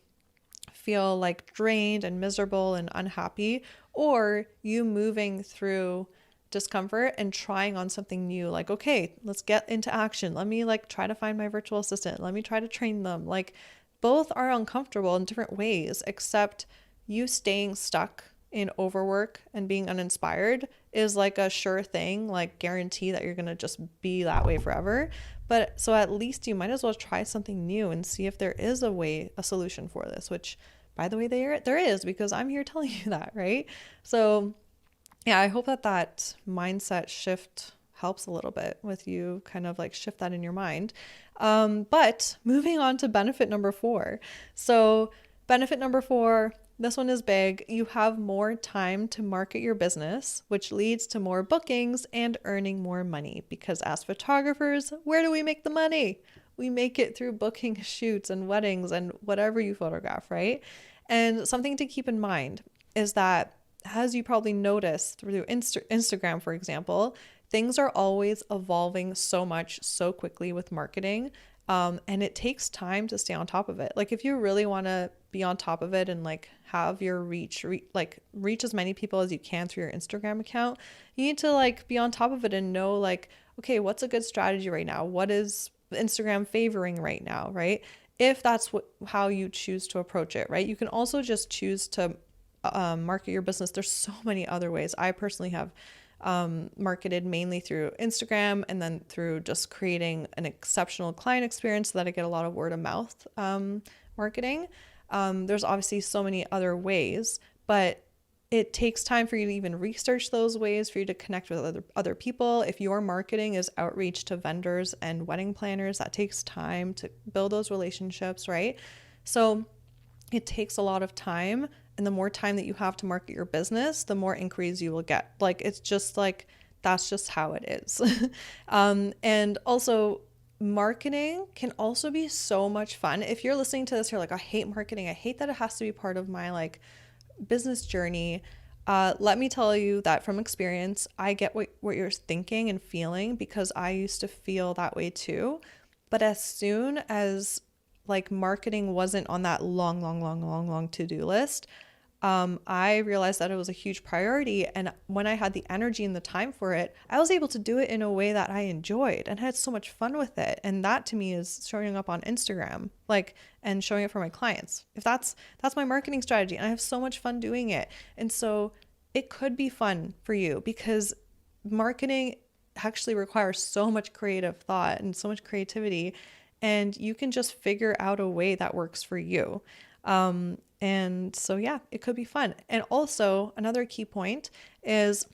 feel like drained and miserable and unhappy, or you moving through discomfort and trying on something new. Like, okay, let's get into action. Let me like try to find my virtual assistant. Let me try to train them. Like, both are uncomfortable in different ways, except you staying stuck in overwork and being uninspired is like a sure thing, like guarantee that you're going to just be that way forever. But so at least you might as well try something new and see if there is a solution for this, which by the way, there is, because I'm here telling you that, right? So yeah, I hope that mindset shift helps a little bit with you, kind of like shift that in your mind. But moving on to benefit number 4. So benefit number 4, this one is big. You have more time to market your business, which leads to more bookings and earning more money, because as photographers, where do we make the money? We make it through booking shoots and weddings and whatever you photograph, right? And something to keep in mind is that, as you probably noticed through Instagram, for example, things are always evolving so much, so quickly with marketing. And it takes time to stay on top of it. Like, if you really want to be on top of it and like have your reach as many people as you can through your Instagram account, you need to like be on top of it and know like, okay, what's a good strategy right now? What is Instagram favoring right now, right? If that's how you choose to approach it, right? You can also just choose to market your business. There's so many other ways. I personally have marketed mainly through Instagram and then through just creating an exceptional client experience so that I get a lot of word of mouth marketing. There's obviously so many other ways, but it takes time for you to even research those ways, for you to connect with other people. If your marketing is outreach to vendors and wedding planners, that takes time to build those relationships, right? So it takes a lot of time. And the more time that you have to market your business, the more inquiries you will get. Like, it's just like, that's just how it is. And also, marketing can also be so much fun. If you're listening to this, you're like, I hate marketing. I hate that it has to be part of my like business journey. Let me tell you that from experience, I get what you're thinking and feeling, because I used to feel that way too. But as soon as like marketing wasn't on that long to-do list, I realized that it was a huge priority. And when I had the energy and the time for it, I was able to do it in a way that I enjoyed and had so much fun with it. And that to me is showing up on Instagram, like, and showing it for my clients. If that's my marketing strategy, and I have so much fun doing it. And so it could be fun for you, because marketing actually requires so much creative thought and so much creativity, and you can just figure out a way that works for you. And so, yeah, it could be fun. And also, another key point is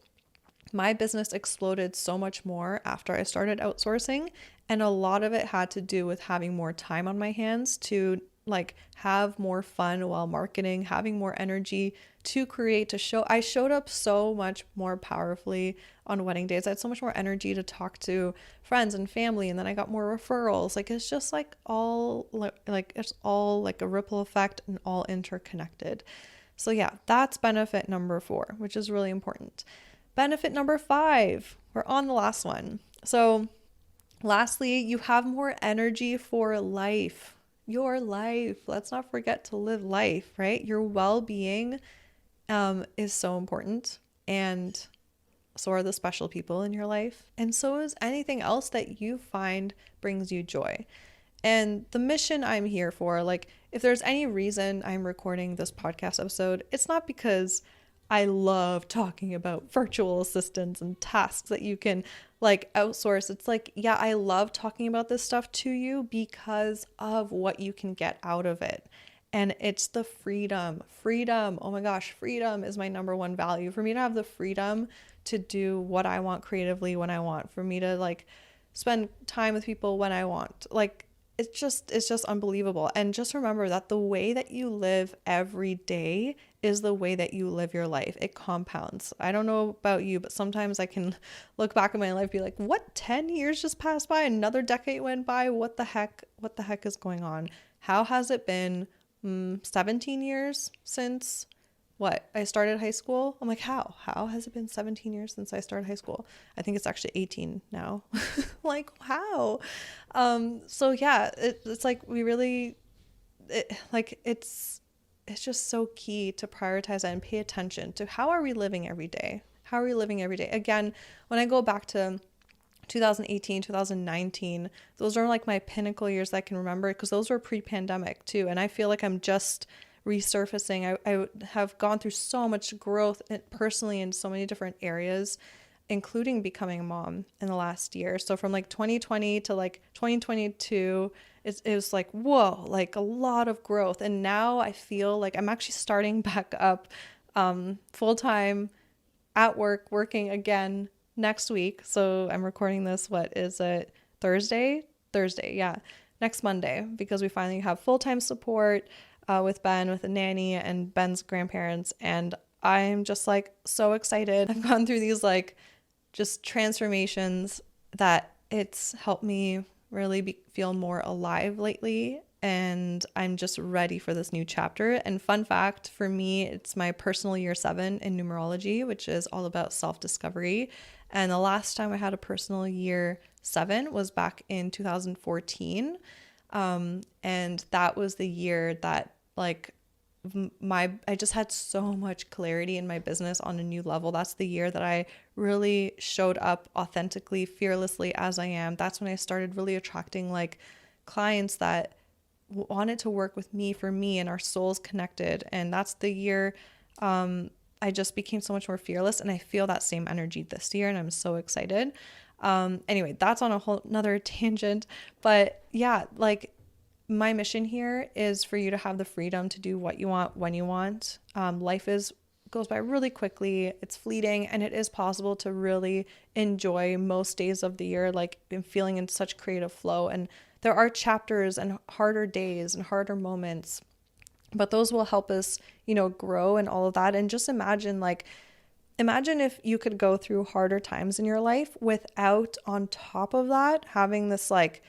my business exploded so much more after I started outsourcing. And a lot of it had to do with having more time on my hands to like have more fun while marketing, having more energy to create, to show. I showed up so much more powerfully on wedding days. I had so much more energy to talk to friends and family, and then I got more referrals. Like, it's just like all like it's all like a ripple effect and all interconnected. So yeah, that's benefit number 4, which is really important. Benefit number 5, we're on the last one. So lastly, you have more energy for life. Your life. Let's not forget to live life, right? Your well-being is so important, and so are the special people in your life, and so is anything else that you find brings you joy. And the mission I'm here for, like, if there's any reason I'm recording this podcast episode, it's not because I love talking about virtual assistants and tasks that you can like outsource. It's like, yeah, I love talking about this stuff to you because of what you can get out of it. And it's the freedom. Freedom. Oh my gosh, freedom is my number one value. For me to have the freedom to do what I want creatively when I want, for me to like spend time with people when I want. Like, it's just unbelievable. And just remember that the way that you live every day is the way that you live your life. It compounds. I don't know about you, but sometimes I can look back at my life and be like, what, 10 years just passed by? Another decade went by. What the heck is going on? How has it been 17 years since I started high school? I'm like, how has it been 17 years since I started high school? I think it's actually 18 now. Like, how? So yeah, it's like it's just so key to prioritize that and pay attention to how are we living every day? How are we living every day? Again, when I go back to 2018, 2019, those are like my pinnacle years that I can remember, because those were pre-pandemic too. And I feel like I'm just resurfacing. I have gone through so much growth personally in so many different areas, including becoming a mom in the last year. So from like 2020 to like 2022, it was like, whoa, like a lot of growth. And now I feel like I'm actually starting back up full-time at work, working again next week. So I'm recording this, what is it, Thursday, yeah, next Monday, because we finally have full-time support with Ben, with a nanny and Ben's grandparents. And I'm just like so excited. I've gone through these like just transformations that it's helped me really feel more alive lately. And I'm just ready for this new chapter. And fun fact for me, it's my personal year 7 in numerology, which is all about self-discovery. And the last time I had a personal year 7 was back in 2014. And that was the year that like I just had so much clarity in my business on a new level. That's the year that I really showed up authentically, fearlessly as I am. That's when I started really attracting like clients that wanted to work with me for me, and our souls connected. And that's the year I just became so much more fearless, and I feel that same energy this year, and I'm so excited. Anyway, that's on a whole nother tangent, but yeah, like my mission here is for you to have the freedom to do what you want when you want. Life is goes by really quickly. It's fleeting, and it is possible to really enjoy most days of the year, like in feeling in such creative flow. And there are chapters and harder days and harder moments, but those will help us, grow and all of that. And just imagine if you could go through harder times in your life without, on top of that, having this like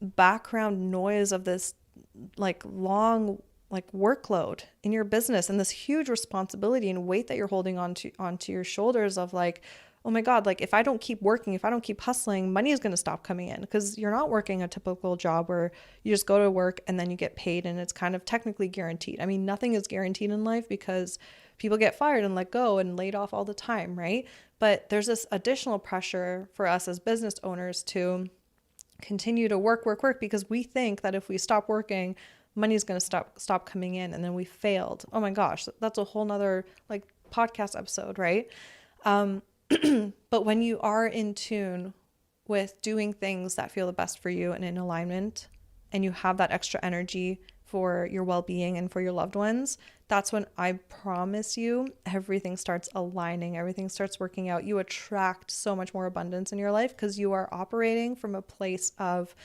background noise of this like long like workload in your business and this huge responsibility and weight that you're holding onto your shoulders of like, oh my God, like if I don't keep working, if I don't keep hustling, money is going to stop coming in, because you're not working a typical job where you just go to work and then you get paid and it's kind of technically guaranteed. I mean, nothing is guaranteed in life because people get fired and let go and laid off all the time, right? But there's this additional pressure for us as business owners to continue to work because we think that if we stop working, money's going to stop coming in, and then we failed. Oh my gosh, that's a whole nother like podcast episode, right? But when you are in tune with doing things that feel the best for you and in alignment, and you have that extra energy for your well-being and for your loved ones, that's when I promise you everything starts aligning, everything starts working out. You attract so much more abundance in your life because you are operating from a place of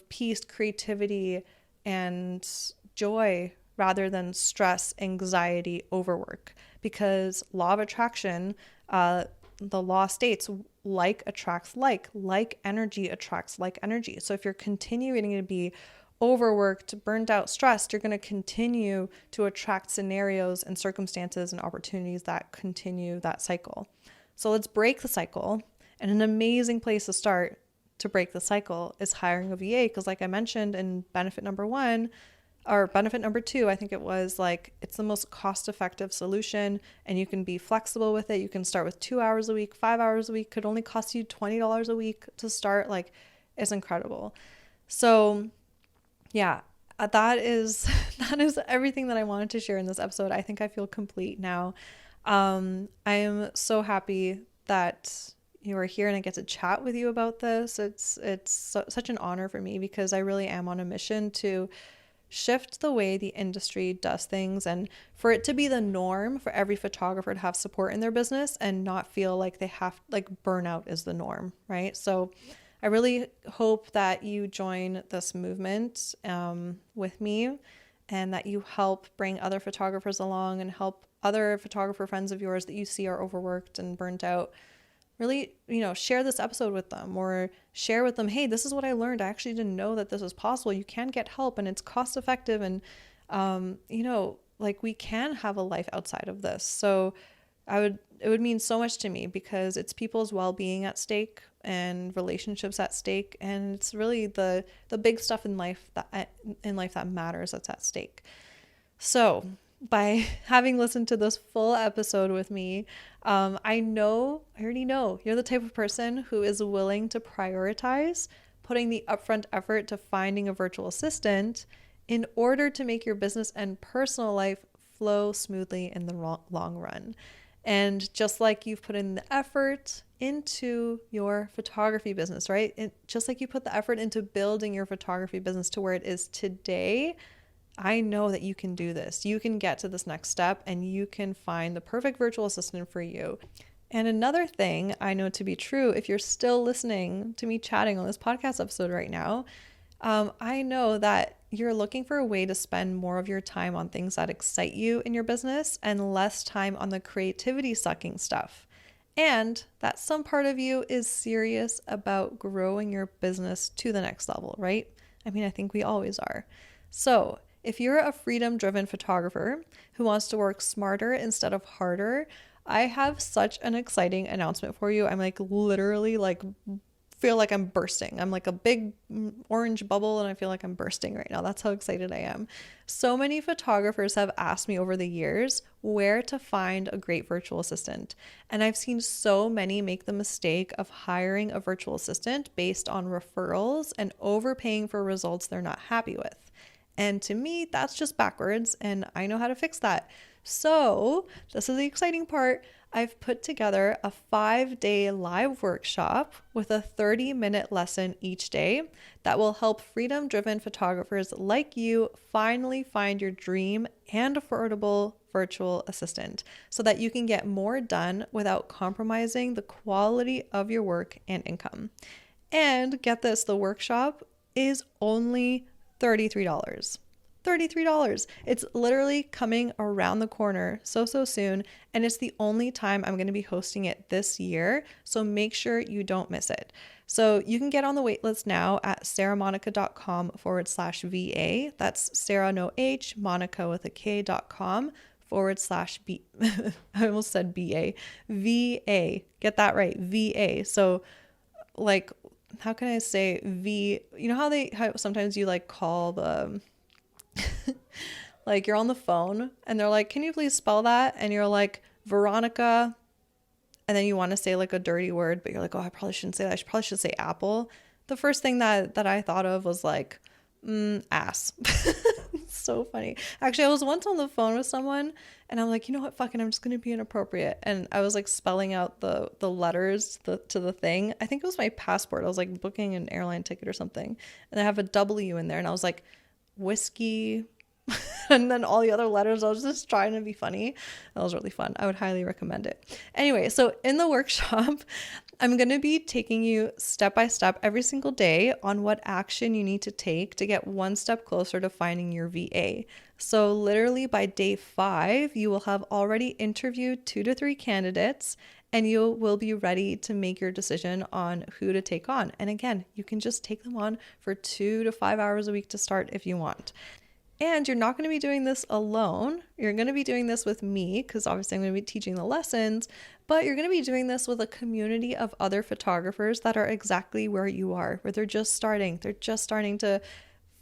peace, creativity, and joy rather than stress, anxiety, overwork. Because law of attraction, the law states like attracts like energy attracts like energy. So if you're continuing to be overworked, burned out, stressed, you're going to continue to attract scenarios and circumstances and opportunities that continue that cycle. So let's break the cycle. And an amazing place to start to break the cycle is hiring a VA. Because like I mentioned in benefit number 1, or benefit number 2, I think it was, like, it's the most cost-effective solution, and you can be flexible with it. You can start with 2 hours a week, 5 hours a week, could only cost you $20 a week to start. Like, it's incredible. So yeah, that is everything that I wanted to share in this episode. I think I feel complete now. I am so happy that you are here and I get to chat with you about this. It's such an honor for me, because I really am on a mission to shift the way the industry does things, and for it to be the norm for every photographer to have support in their business and not feel like they have, like, burnout is the norm, right? So I really hope that you join this movement with me, and that you help bring other photographers along and help other photographer friends of yours that you see are overworked and burnt out. Really, share this episode with them, or share with them, hey, this is what I learned. I actually didn't know that this was possible. You can get help, and it's cost effective, and, like, we can have a life outside of this. So it would mean so much to me, because it's people's well-being at stake and relationships at stake, and it's really the big stuff in life that matters that's at stake. So by having listened to this full episode with me, I already know you're the type of person who is willing to prioritize putting the upfront effort to finding a virtual assistant in order to make your business and personal life flow smoothly in the long run. And just like you've put in the effort into your photography business, right? Just like you put the effort into building your photography business to where it is today, I know that you can do this. You can get to this next step, and you can find the perfect virtual assistant for you. And another thing I know to be true, if you're still listening to me chatting on this podcast episode right now, I know that you're looking for a way to spend more of your time on things that excite you in your business and less time on the creativity sucking stuff. And that some part of you is serious about growing your business to the next level, right? I mean, I think we always are. So if you're a freedom-driven photographer who wants to work smarter instead of harder, I have such an exciting announcement for you. I'm literally feel like I'm bursting. I'm like a big orange bubble, and I feel like I'm bursting right now. That's how excited I am. So many photographers have asked me over the years where to find a great virtual assistant. And I've seen so many make the mistake of hiring a virtual assistant based on referrals and overpaying for results they're not happy with. And to me, that's just backwards, and I know how to fix that. So, this is the exciting part. I've put together a 5-day live workshop with a 30-minute lesson each day that will help freedom-driven photographers like you finally find your dream and affordable virtual assistant so that you can get more done without compromising the quality of your work and income. And get this, the workshop is only $33. $33. It's literally coming around the corner so soon, and it's the only time I'm going to be hosting it this year, so make sure you don't miss it. So you can get on the waitlist now at sarahmonica.com/VA. That's Sarah, no H, Monica with a K.com/B. I almost said BA. VA. Get that right. VA. So like, how can I say V? You know how sometimes you like call the like you're on the phone and they're like, can you please spell that? And you're like, Veronica. And then you want to say like a dirty word, but you're like, oh, I probably shouldn't say that. I probably should say apple. The first thing that I thought of was like, ass. So funny. Actually, I was once on the phone with someone and I'm like, you know what? Fucking, I'm just going to be inappropriate. And I was like spelling out the letters to the thing. I think it was my passport. I was like booking an airline ticket or something. And I have a W in there. And I was like, whiskey. And then all the other letters, I was just trying to be funny. That was really fun. I would highly recommend it. Anyway, so in the workshop, I'm going to be taking you step by step every single day on what action you need to take to get one step closer to finding your VA. So literally by day 5, you will have already interviewed 2 to 3 candidates and you will be ready to make your decision on who to take on. And again, you can just take them on for 2 to 5 hours a week to start if you want. And you're not going to be doing this alone. You're going to be doing this with me because obviously I'm going to be teaching the lessons, but you're going to be doing this with a community of other photographers that are exactly where you are, where they're just starting. They're just starting to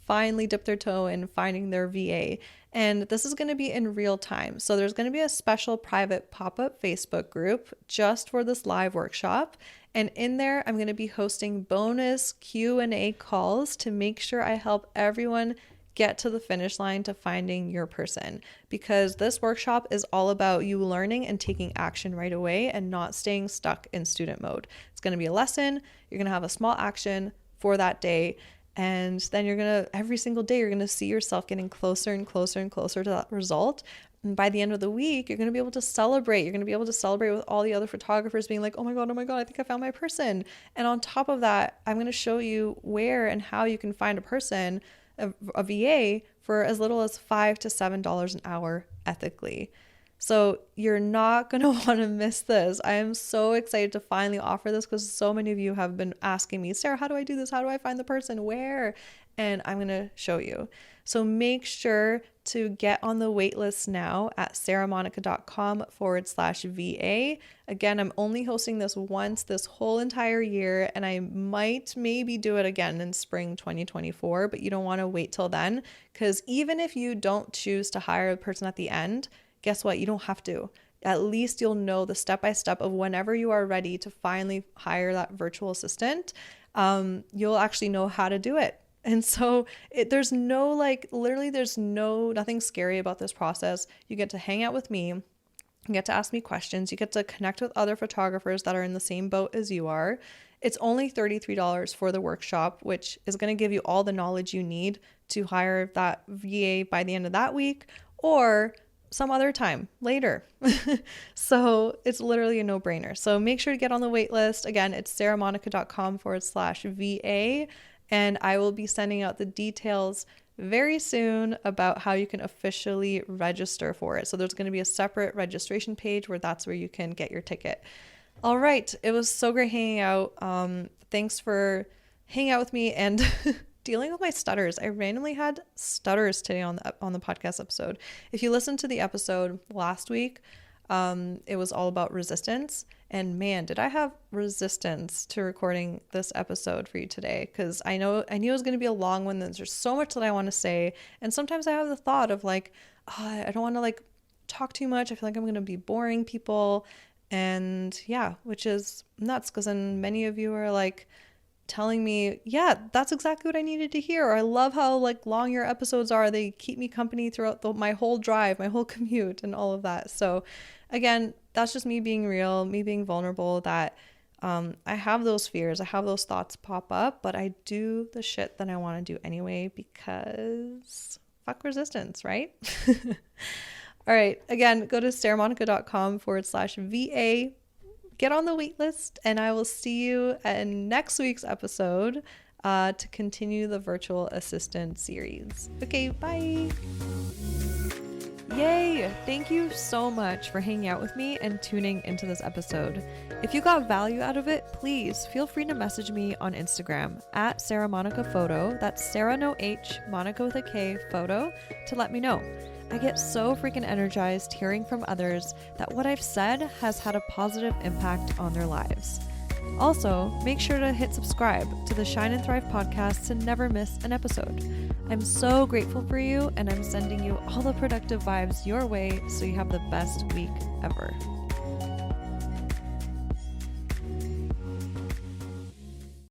finally dip their toe in finding their VA. And this is going to be in real time. So there's going to be a special private pop-up Facebook group just for this live workshop. And in there, I'm going to be hosting bonus Q&A calls to make sure I help everyone get to the finish line to finding your person, because this workshop is all about you learning and taking action right away and not staying stuck in student mode. It's going to be a lesson. You're going to have a small action for that day. And then every single day, you're going to see yourself getting closer and closer and closer to that result. And by the end of the week, you're going to be able to celebrate. You're going to be able to celebrate with all the other photographers being like, oh my God, I think I found my person. And on top of that, I'm going to show you where and how you can find a person, a VA, for as little as $5 to $7 an hour ethically. So you're not going to want to miss this. I am so excited to finally offer this because so many of you have been asking me, Sarah, how do I do this? How do I find the person? Where? And I'm going to show you. So make sure to get on the wait list now at sarahmonica.com/VA. Again, I'm only hosting this once this whole entire year, and I might maybe do it again in spring 2024, but you don't want to wait till then, because even if you don't choose to hire a person at the end, guess what? You don't have to. At least you'll know the step-by-step of whenever you are ready to finally hire that virtual assistant, you'll actually know how to do it. And so there's no nothing scary about this process. You get to hang out with me. You get to ask me questions. You get to connect with other photographers that are in the same boat as you are. It's only $33 for the workshop, which is going to give you all the knowledge you need to hire that VA by the end of that week or some other time later. So it's literally a no-brainer. So make sure to get on the wait list. Again, it's sarahmonica.com/VA. And I will be sending out the details very soon about how you can officially register for it. So there's going to be a separate registration page that's where you can get your ticket. All right. It was so great hanging out. Thanks for hanging out with me and dealing with my stutters. I randomly had stutters today on the podcast episode. If you listened to the episode last week, it was all about resistance. And man, did I have resistance to recording this episode for you today, because I knew it was going to be a long one. There's so much that I want to say. And sometimes I have the thought of like, oh, I don't want to like talk too much. I feel like I'm going to be boring people. And yeah, which is nuts, because then many of you are like, telling me, yeah, that's exactly what I needed to hear. Or I love how like long your episodes are. They keep me company throughout my whole drive, my whole commute and all of that. So again, that's just me being real, me being vulnerable, that I have those fears, I have those thoughts pop up, but I do the shit that I want to do anyway, because fuck resistance, right? All right. Again, go to sarahmonica.com/VA, get on the wait list, and I will see you in next week's episode to continue the virtual assistant series. Okay, bye. Yay! Thank you so much for hanging out with me and tuning into this episode. If you got value out of it, please feel free to message me on Instagram at Sarah Monica Photo. That's Sarah no H, Monica with a K, photo, to let me know. I get so freaking energized hearing from others that what I've said has had a positive impact on their lives. Also, make sure to hit subscribe to the Shine and Thrive podcast to never miss an episode. I'm so grateful for you, and I'm sending you all the productive vibes your way so you have the best week ever.